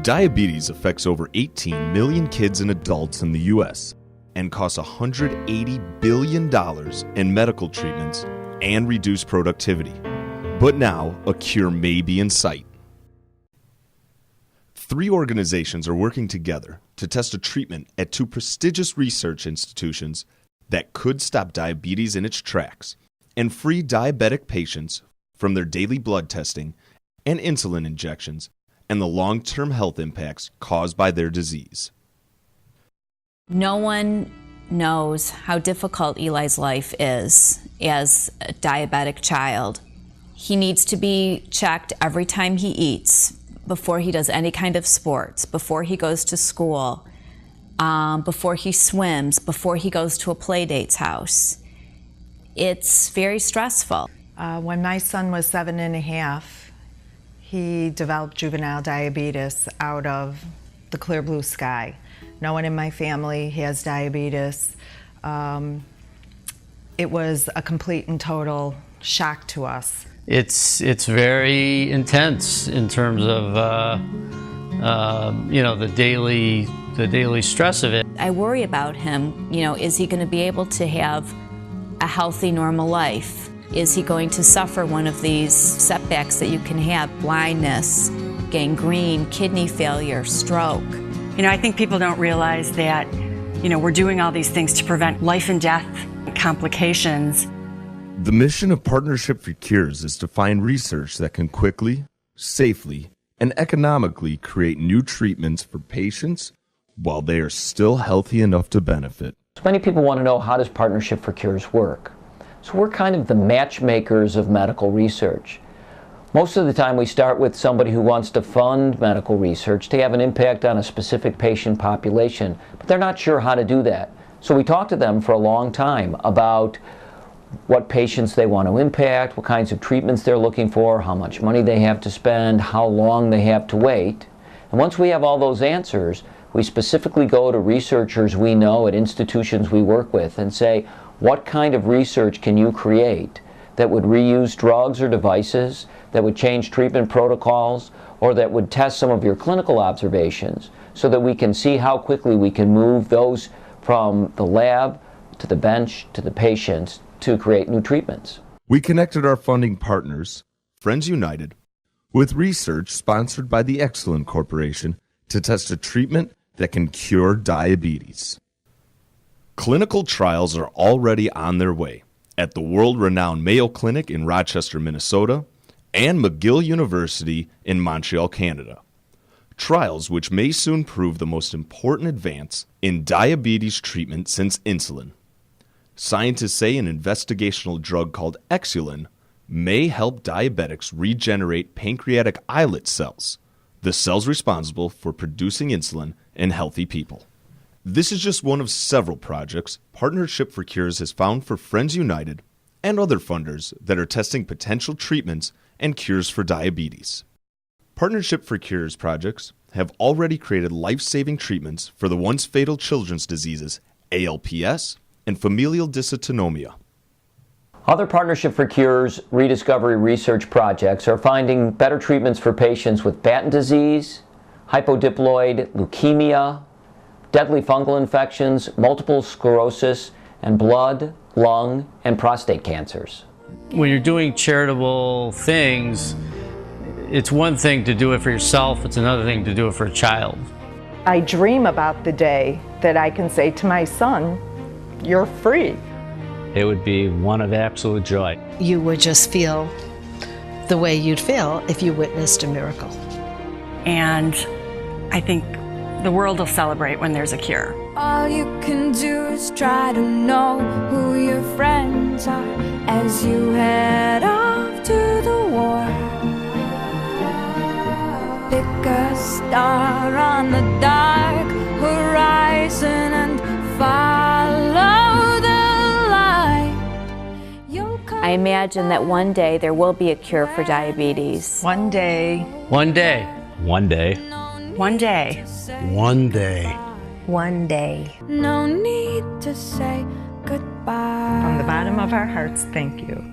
Diabetes affects over 18 million kids and adults in the U.S. and costs $180 billion in medical treatments and reduced productivity. But now, a cure may be in sight. 3 organizations are working together to test a treatment at 2 prestigious research institutions that could stop diabetes in its tracks and free diabetic patients from their daily blood testing and insulin injections and the long-term health impacts caused by their disease. No one knows how difficult Eli's life is as a diabetic child. He needs to be checked every time he eats, before he does any kind of sports, before he goes to school, before he swims, before he goes to a playdate's house. It's very stressful. When my son was 7.5, he developed juvenile diabetes out of the clear blue sky. No one in my family has diabetes. It was a complete and total shock to us. It's very intense in terms of the daily stress of it. I worry about him. Is he going to be able to have a healthy, normal life? Is he going to suffer one of these setbacks that you can have: blindness, gangrene, kidney failure, stroke? I think people don't realize that, we're doing all these things to prevent life and death complications. The mission of Partnership for Cures is to find research that can quickly, safely, and economically create new treatments for patients while they are still healthy enough to benefit. Many people want to know, how does Partnership for Cures work? So we're kind of the matchmakers of medical research. Most of the time we start with somebody who wants to fund medical research to have an impact on a specific patient population, but they're not sure how to do that. So we talk to them for a long time about what patients they want to impact, what kinds of treatments they're looking for, how much money they have to spend, how long they have to wait. And once we have all those answers, we specifically go to researchers we know at institutions we work with and say, what kind of research can you create that would reuse drugs or devices, that would change treatment protocols, or that would test some of your clinical observations, so that we can see how quickly we can move those from the lab to the bench to the patients to create new treatments. We connected our funding partners, Friends United, with research sponsored by the Excellent Corporation to test a treatment that can cure diabetes. Clinical trials are already on their way at the world-renowned Mayo Clinic in Rochester, Minnesota, and McGill University in Montreal, Canada. Trials which may soon prove the most important advance in diabetes treatment since insulin. Scientists say an investigational drug called Exulin may help diabetics regenerate pancreatic islet cells, the cells responsible for producing insulin in healthy people. This is just one of several projects Partnership for Cures has found for Friends United and other funders that are testing potential treatments and cures for diabetes. Partnership for Cures projects have already created life-saving treatments for the once fatal children's diseases ALPS and familial dysautonomia. Other Partnership for Cures rediscovery research projects are finding better treatments for patients with Batten disease, hypodiploid leukemia, deadly fungal infections, multiple sclerosis, and blood, lung, and prostate cancers. When you're doing charitable things, it's one thing to do it for yourself, it's another thing to do it for a child. I dream about the day that I can say to my son, "You're free." It would be one of absolute joy. You would just feel the way you'd feel if you witnessed a miracle. And I think the world will celebrate when there's a cure. All you can do is try to know who your friends are as you head off to the war. Pick a star on the dark horizon and follow the light. I imagine that one day there will be a cure for diabetes. One day. One day. One day. One day. One day. One day. No need to say goodbye. From the bottom of our hearts, thank you.